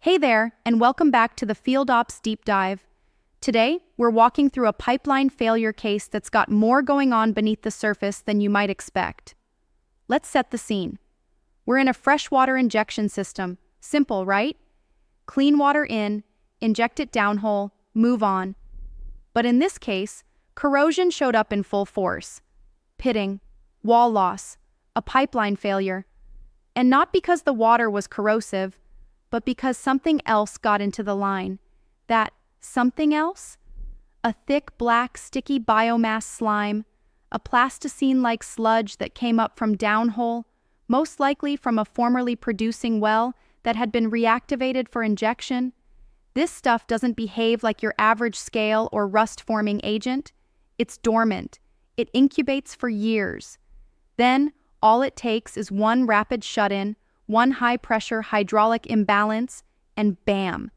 Hey there, and welcome back to the Field Ops Deep Dive. Today, we're walking through a pipeline failure case that's got more going on beneath the surface than you might expect. Let's set the scene. We're in a freshwater injection system. Simple, right? Clean water in, inject it downhole, move on. But in this case, corrosion showed up in full force. Pitting, wall loss, a pipeline failure. And not because the water was corrosive, but because something else got into the line. That something else? A thick, black, sticky biomass slime, a plasticine-like sludge that came up from downhole, most likely from a formerly producing well that had been reactivated for injection. This stuff doesn't behave like your average scale or rust-forming agent. It's dormant. It incubates for years. Then, all it takes is one rapid shut-in, one high-pressure hydraulic imbalance, and bam!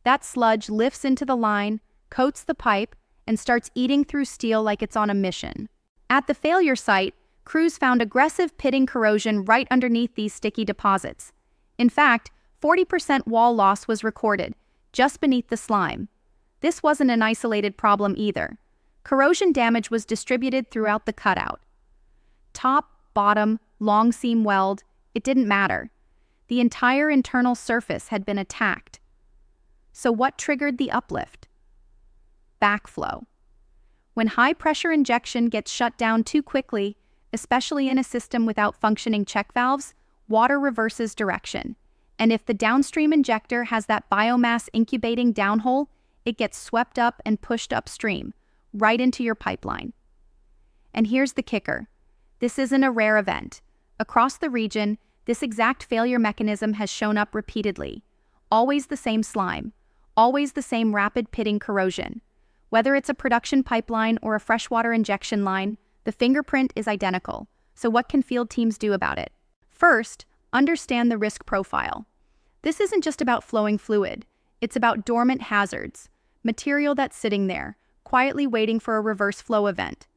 That sludge lifts into the line, coats the pipe, and starts eating through steel like it's on a mission. At the failure site, crews found aggressive pitting corrosion right underneath these sticky deposits. In fact, 40% wall loss was recorded, just beneath the slime. This wasn't an isolated problem either. Corrosion damage was distributed throughout the cutout. Top, bottom, long seam weld, it didn't matter. The entire internal surface had been attacked. So what triggered the uplift? Backflow. When high-pressure injection gets shut down too quickly, especially in a system without functioning check valves, water reverses direction. And if the downstream injector has that biomass incubating downhole, it gets swept up and pushed upstream, right into your pipeline. And here's the kicker. This isn't a rare event. Across the region, this exact failure mechanism has shown up repeatedly. Always the same slime. Always the same rapid pitting corrosion. Whether it's a production pipeline or a freshwater injection line, the fingerprint is identical. So what can field teams do about it? First, understand the risk profile. This isn't just about flowing fluid. It's about dormant hazards, material that's sitting there, quietly waiting for a reverse flow event.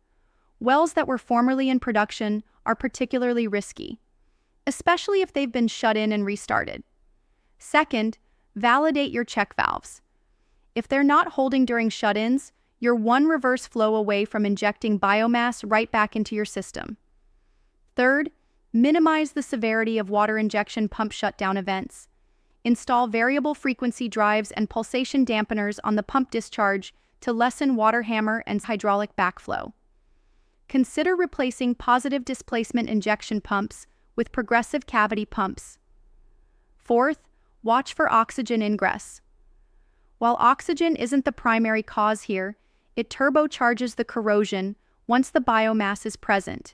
Wells that were formerly in production are particularly risky, especially if they've been shut in and restarted. Second, validate your check valves. If they're not holding during shut-ins, you're one reverse flow away from injecting biomass right back into your system. Third, minimize the severity of water injection pump shutdown events. Install variable frequency drives and pulsation dampeners on the pump discharge to lessen water hammer and hydraulic backflow. Consider replacing positive displacement injection pumps with progressive cavity pumps. Fourth, watch for oxygen ingress. While oxygen isn't the primary cause here, it turbocharges the corrosion once the biomass is present.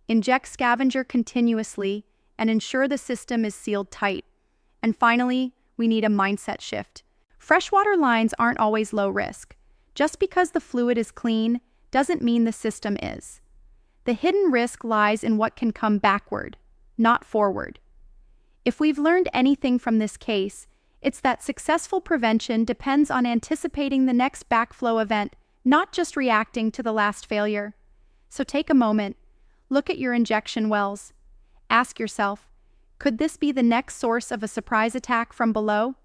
Inject scavenger continuously and ensure the system is sealed tight. And finally, we need a mindset shift. Freshwater lines aren't always low risk. Just because the fluid is clean doesn't mean the system is. The hidden risk lies in what can come backward, not forward. If we've learned anything from this case, it's that successful prevention depends on anticipating the next backflow event, not just reacting to the last failure. So take a moment, look at your injection wells. Ask yourself, could this be the next source of a surprise attack from below?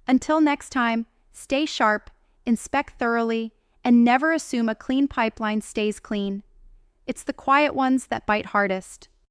Until next time, stay sharp, inspect thoroughly, and never assume a clean pipeline stays clean. It's the quiet ones that bite hardest.